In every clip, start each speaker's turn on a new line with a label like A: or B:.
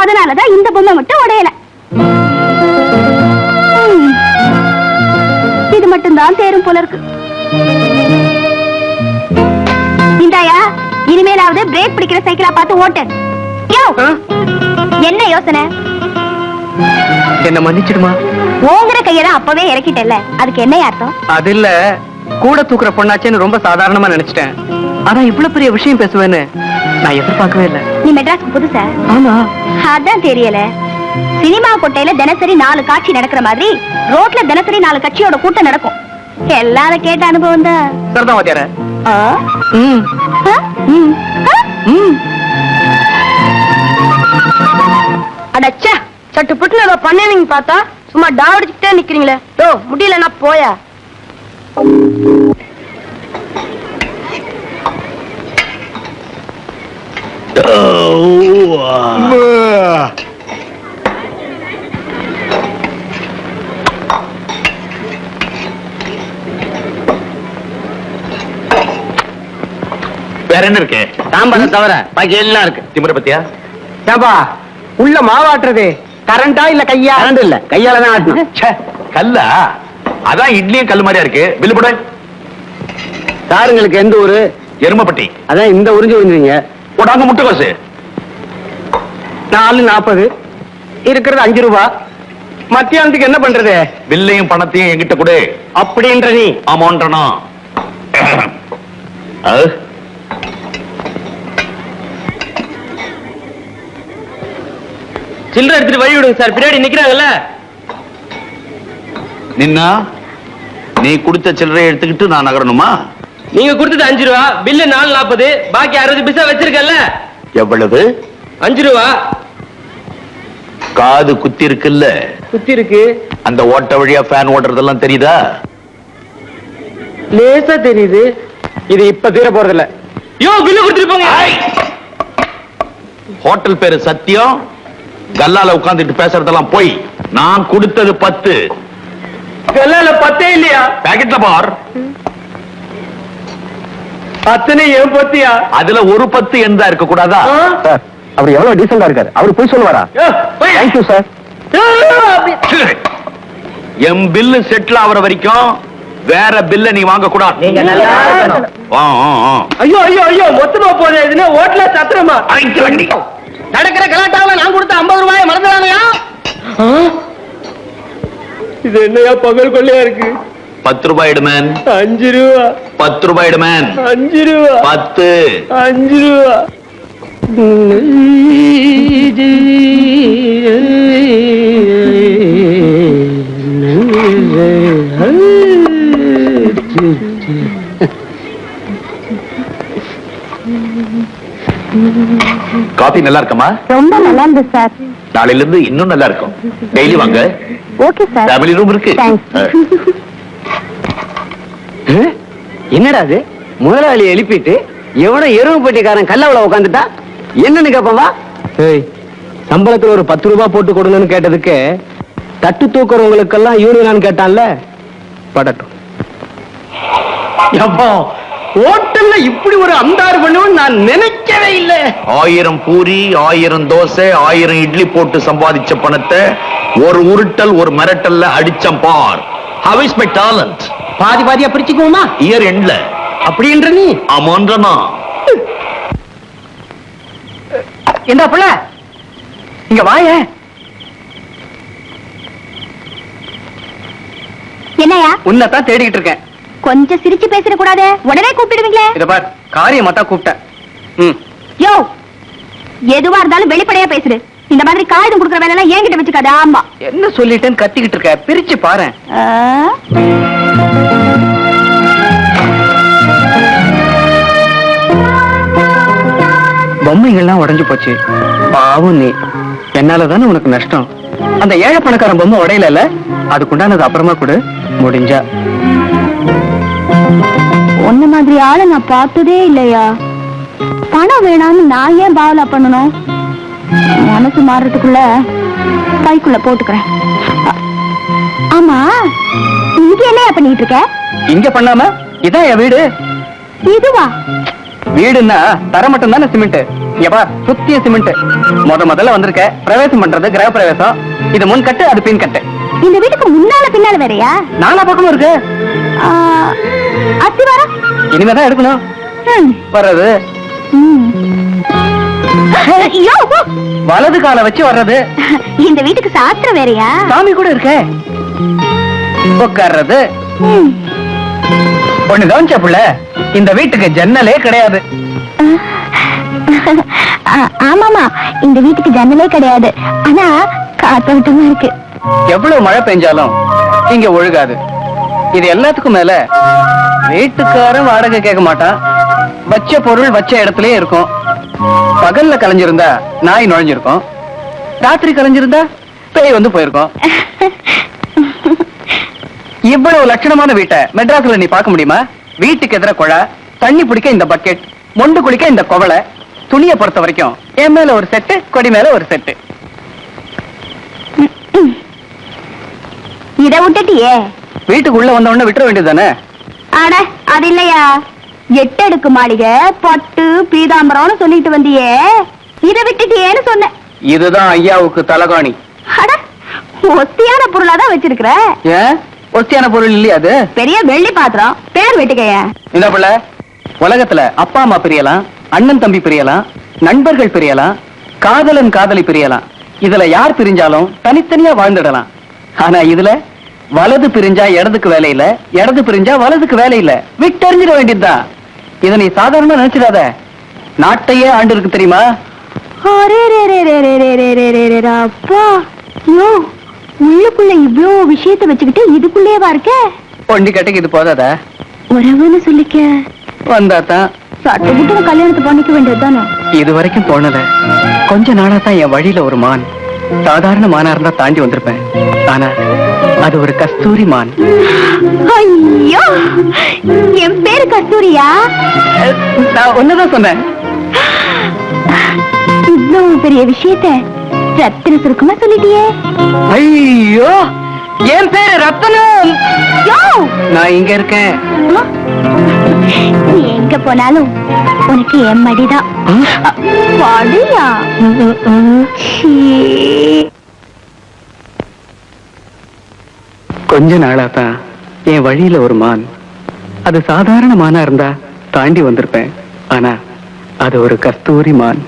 A: அதனாலதான் இந்த பொம்மை மட்டும் உடையல. இது மட்டும்தான் தேரும் போல இருக்கு. இந்தாயா, இனிமேலாவது பிரேக் பிடிக்கிற சைக்கிளா பார்த்து ஓட்டு. என்ன யோசனை?
B: என்ன மன்னிச்சிடுமா?
A: ஓங்குற கையெல்லாம் அப்பவே இறக்கிட்டல, அதுக்கு என்ன அர்த்தம்?
B: அது இல்ல, கூட தூக்குற பொண்ணாச்சேன்னு ரொம்ப சாதாரணமா நினைச்சிட்டேன். ஆனா இவ்வளவு பெரிய விஷயம் பேசுவேன்னு நான் எதிர்பார்க்கவே இல்லை.
A: நீ மெட்ராஸ்க்கு புதுசா?
B: ஆமா.
A: அதான் தெரியல. சினிமா கொட்டையில தினசரி 4 காட்சி நடக்கிற மாதிரி ரோட்ல தினசரி 4 கட்சியோட கூட்டம் நடக்கும். எல்லாரும் கேட்ட அனுபவம் தான்.
B: சரிதான் வாத்தியார.
A: அடச்சா, சட்டு புட்டுல ஏதோ பண்ணுவீங்க பார்த்தா சும்மா டாவடிச்சுட்டே நிக்கிறீங்களே. ஓ, முடியலன்னா போயா.
C: வேற என்ன இருக்கு? சாம்பார தவிர பாக்கி எல்லாம் இருக்கு. திமிர பத்தியா?
B: ஏப்பா, உள்ள மாவாட்டுறது கரண்டா இல்ல கையா?
C: கரண்ட் இல்ல, கையால தான் ஆட்டணும். கல்லா? அதான் இட்லியும் கல்லு மாதிரியா இருக்கு. பில்லு போட. சாருங்களுக்கு எந்த ஊரு? எருமப்பட்டி. அதான் இந்த உறிஞ்சு விழுந்தீங்க. போடாங்க முட்டைக்கோசு.
B: 4.40 இருக்கிறது 5 ரூபாய். மத்தியானத்துக்கு என்ன பண்றது?
C: பில்லையும் பணத்தையும் என்கிட்ட கொடு.
B: அப்படின்ற நீ?
C: ஆமான்றனா?
B: சில்லறை எடுத்துட்டு வழி விடுங்க சார், பின்னாடி நிக்கிறாங்கல்ல.
C: நின்னா நீ கொடுத்த சில்லறை எடுத்துக்கிட்டு நான் நகரணுமா?
B: நீங்க கொடுத்தது 5 ரூபா, பில்லு 4.40, பாக்கி 60 பைசா வச்சிருக்கல.
C: எவ்வளவு?
B: 5 ரூபா.
C: காது குத்தி இருக்குல்ல?
B: குத்தி இருக்கு.
C: அந்த ஓட்ட வழியா ஃபேன் ஓடுறதெல்லாம் தெரியுதா?
B: லேசா தெரியுது. இது இப்ப தீர போறதில்ல. யோ, பில்லு கொடுத்துட்டு போங்க.
C: ஹோட்டல் பேரு சத்தியம். கல்லால உட்கார்ந்துட்டு பேசுறதெல்லாம் போய். நான் கொடுத்தது 10.
B: கல்லால 10 இல்லையா?
C: பாக்கெட்ல பார்.
B: அத்தனை ஏன் பத்தியா?
C: அதுல ஒரு 10 எந்த இருக்க கூடாதா?
B: சார், அவர் எவ்வளவு டீசெண்டா இருக்காரு. அவர் போய் சொல்லுவாரா? Thank you sir.
C: என் பில்லு செட்டில் ஆகிற வரைக்கும் வேற பில்ல நீ வாங்க கூடாது.
B: நீங்க நல்லா ஐயோ ஐயோ ஐயோ, மொத்தமா போதே. இதுன்னு ஓட்டல சத்திரமா நடக்கிற கலாட்டாவில நான் கொடுத்த 50 ரூபாயை மறந்துடாங்கயா. இது என்னையா பகல் கொள்ளையா இருக்கு?
C: 10 ரூபாய் எடுமேன்.
B: 5 ரூபா.
C: 10 ரூபாய் எடுமேன்.
B: 5 ரூபா.
C: 10.
B: 5 ரூபா.
C: காபி நல்லா இருக்குமா?
A: ரொம்ப நல்லா இருந்து சார்.
C: நாளையில இருந்து இன்னும் நல்லா இருக்கும். டெய்லி வாங்க.
A: Okay sir.
C: ஃபேமிலி ரூம் இருக்கு.
B: என்னடா அது? முதலாளி எழுப்பிட்டு எவனோ எருவு பெட்டிக்காரன் கல்லவள உட்காந்துட்டா என்னன்னு கேப்பவா? சம்பளத்துல ஒரு 10 ரூபாய் போட்டு கொடுங்கன்னு கேட்டதுக்கு தட்டு தூக்குறவங்களுக்கெல்லாம் யூனியனான்னு கேட்டான்ல. படட்டும். ஹோட்டல்ல இப்படி ஒரு அந்தாறு பண்ணுவேன்னு நான் நினைக்கவே இல்லை.
C: 1000 பூரி, 1000 தோசை, 1000 இட்லி போட்டு சம்பாதிச்ச பணத்தை ஒரு உருட்டல் ஒரு மிரட்டல்ல அடிச்சம் பார். How is my talent?
B: பாதி பாதியா பிரிச்சுக்குவோமா?
C: இயர் எண்ட்ல.
B: அப்படின்ற நீ?
C: ஆமான்றனா?
B: என்ன புள்ள, இங்க வாய.
A: என்னையா?
B: உன்னதான் தேடிக்கிட்டு இருக்கேன்.
A: கொஞ்சம் சிரிச்சு பேசிட கூடாது, உடனே கூப்பிடுவீங்களே.
B: இத பார், காரியமா தான் கூப்பிட்டேன்.
A: யோ, எதுவா இருந்தாலும் வெளிப்படையா பேசுடு. இந்த மாதிரி காகிதம் கொடுக்குற வேலை எல்லாம் என்கிட்ட வச்சுக்காது. ஆமா,
B: என்ன சொல்லிட்டேன்னு கத்திக்கிட்டு இருக்க, பிரிச்சு பாரு. பொம்மைகள்லாம் உடைஞ்சு போச்சு. பாவம் நீ. என்னாலதானே உனக்கு நஷ்டம். அந்த ஏழை பணக்காரன் பொம்மை உடையல, அதுக்குண்டானது அப்புறமா கொடு முடிஞ்சா.
A: ஒன்ன மாதிரி ஆளை நான் பார்த்ததே இல்லையா. பணம் வேணாம்னு நான் ஏன் பாவலா பண்ணணும்? மனசு மாறுறதுக்குள்ள பைக்குள்ள போட்டுக்கிறேன். ஆமா, இங்க என்ன பண்ணிட்டு இருக்க?
B: இங்க பண்ணாம இதான் என் வீடு.
A: இதுவா?
B: வீடுன்னா தர மட்டும் தானே சிமெண்ட், இங்கப்பா சுத்திய சிமெண்ட். முதல்ல வந்திருக்க பிரவேசம் பண்றது கிரக பிரவேசம். இது முன் கட்டு, அது பின் கட்டு.
A: இந்த வீட்டுக்கு முன்னால பின்னால வேறையா?
B: நாலா பக்கமும் இருக்கு.
A: அத்திவாரம்
B: இனிமேதான் எடுக்கணும். வர்றது வலது கால வச்சு வர்றது.
A: இந்த வீட்டுக்கு சாத்திரம் வேறையா?
B: சாமி கூட இருக்க. உட்கார்றது. ஒண்ணு கவனிச்சா புள்ள, இந்த வீட்டுக்கு ஜன்னலே கிடையாது.
A: ஆமாமா, இந்த வீட்டுக்கு ஜன்னலே கிடையாது. ஆனா காத்தோட்டமா இருக்கு.
B: எவ்வளவு மழை பெஞ்சாலும் இங்க ஒழுகாது. இது எல்லாத்துக்கும் மேல வீட்டுக்காரன் வாடகை கேட்க மாட்டான். வச்ச பொருள் வச்ச இடத்துலயே இருக்கும். பகல்ல கலைஞ்சிருந்தா நாய் நுழைஞ்சிருக்கும். ராத்திரி கலைஞ்சிருந்தா பேய் வந்து போயிருக்கும். இவ்வளவு லட்சணமான வீட்டை மெட்ராஸ்ல நீ பார்க்க முடியுமா? வீட்டுக்கு எதிர குழா, தண்ணி பிடிக்க இந்த பக்கெட், மொண்டு குளிக்க இந்த குவளை. துணியை பொறுத்த வரைக்கும் என் மேல ஒரு செட்டு, கொடி மேல ஒரு செட்டு.
A: இத விட்டுட்டியே.
B: வீட்டுக்கு உள்ள வந்த உடனே விட்டுற வேண்டியதுதானே?
A: அட அது இல்லையா, 8 அடுக்கு மாளிகை, பட்டு பீதாம்பரம்னு சொல்லிட்டு வந்தியே, இத விட்டுட்டியேன்னு சொன்ன.
B: இதுதான் ஐயாவுக்கு தலகாணி.
A: அட ஒத்தியான பொருளாதான் வச்சிருக்கிற.
B: ஏன் ஒத்தியான பொருள் இல்லையா? அது
A: பெரிய வெள்ளி பாத்திரம், பேர் வெட்டுக்கையா?
B: இந்த பிள்ளை, உலகத்துல அப்பா அம்மா பிரியலாம், அண்ணன் தம்பி பிரியலாம், நண்பர்கள் பிரியலாம், காதலன் காதலி பிரியலாம். இதுல யார் பிரிஞ்சாலும் தனித்தனியா வாழ்ந்துடலாம். ஆனா இதுல வலது பிரிஞ்சா இடதுக்கு வேலை இல்ல, இடது பிரிஞ்சா வலதுக்கு வேலை இல்ல. விட்டறிஞ்சிட வேண்டியதுதான். இதை நீ சாதாரணமா நினைச்சிடாத. நாட்டையே ஆண்டு இருக்கு தெரியுமா?
A: அப்பா, யோ, உள்ளுக்குள்ள இவ்ளோ விஷயத்தை வச்சுக்கிட்டு இதுக்குள்ளேவா இருக்க?
B: பொண்டி கட்டைக்கு இது போதாதா?
A: உறவுன்னு சொல்லிக்க
B: வந்தாதான்
A: சட்டப்பட்டு கல்யாணத்தை பண்ணிக்க வேண்டியதுதானே.
B: இது வரைக்கும் தோணல. கொஞ்ச நாளா தான் என் வழியில ஒரு மான். சாதாரண மானா இருந்தா தாண்டி வந்திருப்பேன். ஆனா அது ஒரு கஸ்தூரி மான்.
A: ஐயோ, என் பேரு கஸ்தூரியா?
B: நான் ஒன்னதான் சொன்னேன்.
A: இவ்வளவு பெரிய விஷயத்த ரத்தின சுருக்கமா சொல்லிட்டியே.
B: ஐயோ, என் பேரு ரத்தனம். நான் இங்க இருக்கேன்.
A: நீ எங்க போனாலும் உனக்கு என் மடிதான். மடியா?
B: கொஞ்ச நாளா தான் என் வழியில ஒரு மான். அது சாதாரண மானா இருந்தா தாண்டி வந்திருப்பேன். ஆனா அது ஒரு கஸ்தூரி மான்.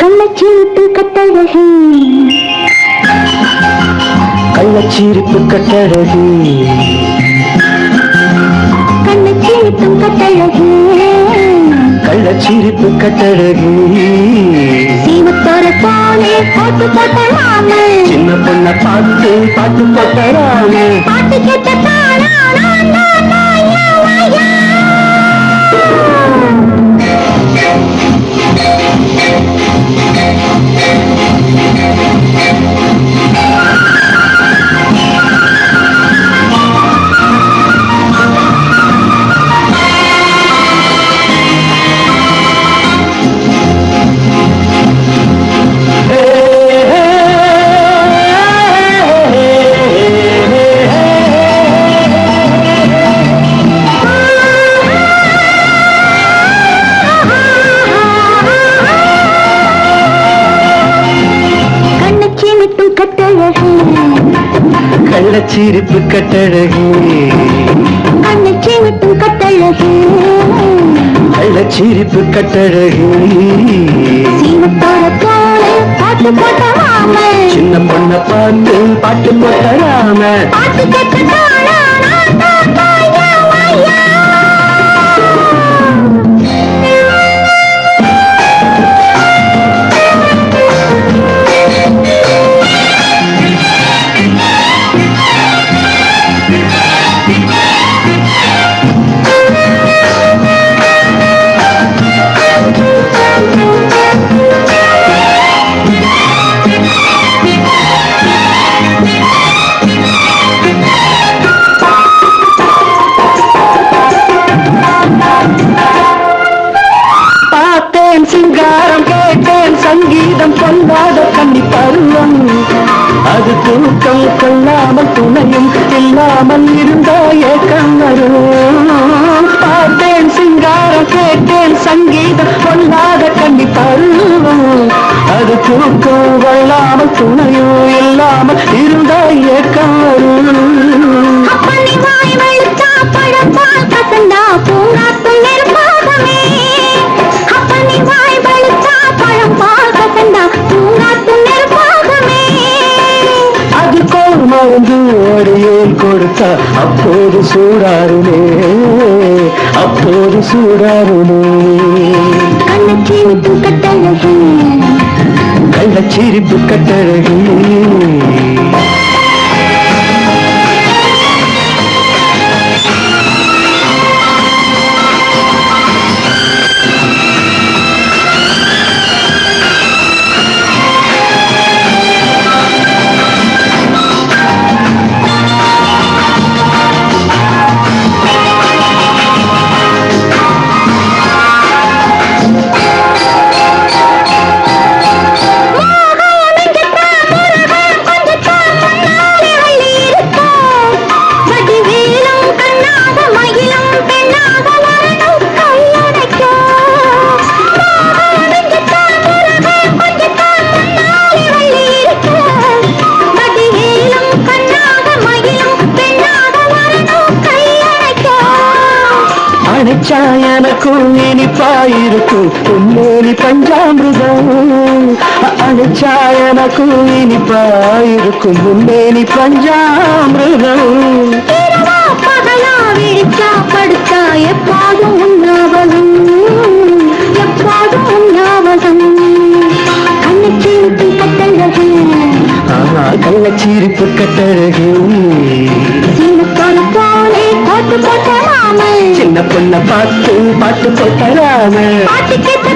A: கள்ளச்சீரிப்பு கட்டழகி,
B: கள்ளச்சீரிப்பு கட்டழகி,
A: கள்ளச்சீரிப்பு கட்டழகி,
B: கள்ளச்சீரிப்பு கட்டழகி,
A: சீமத்தோர போலே போட்டு போட்டலாம,
B: சின்ன பொண்ண பார்த்து பாட்டு போட்டறாம,
A: பாட்டு கேட்ட தானா
B: கள்ளச்சீரிப்பு கட்டழகி,
A: கள்ளச்சீரிப்பு கட்டழகி,
B: கள்ளச்சீரிப்பு கட்டழகி,
A: சீமத்தோர போலே பாட்டு போட்டலாம,
B: சின்ன பொண்ண பார்த்து பாட்டு போட்டறாம,
A: பாட்டு கேட்ட தானா
B: சிங்காரம் கேட்டேன், சங்கீதம் பொல்லாத கண்ணி பருவம். அது அது தூக்கம் கொள்ளாமல் துணையும் இல்லாமல் இருந்த ஏக்கம் வரும். பார்த்தேன் சிங்காரம் கேட்டேன் சங்கீதம் கொள்ளாத கண்ணி பருவம். அது தூக்கம் கொள்ளாமல் துணையும் இல்லாமல் இருந்த ஏக்கம் வரும். மருந்து அடியேன் கொடுத்தா அப்போது சூடாருமே, அப்போது சூடாருமே.
A: கள்ளச்சிரிப்பு கட்டழகு,
B: கள்ளச்சிரிப்பு கட்டழகு. அணைச்சாயனக்கும் இனிப்பாயிருக்கும் பொன்னேனி பஞ்சாமிருதம். அணைச்சாயனக்கும் இனிப்பாயிருக்கும் பொன்னேனி பஞ்சாமிருதம்.
A: பகலா விழிச்சா படுத்தா எப்பாடும் உண்ணாவதும், எப்பாடும் உண்ணாவதும். கள்ளச்சிரிப்பு கட்டழகு,
B: கள்ளச்சிரிப்பு கட்டழகு.
A: போட்டு போட்ட மாமல்,
B: சின்ன பொண்ண பார்த்து பாட்டு போட்டராம
A: பாட்டு கேட்ட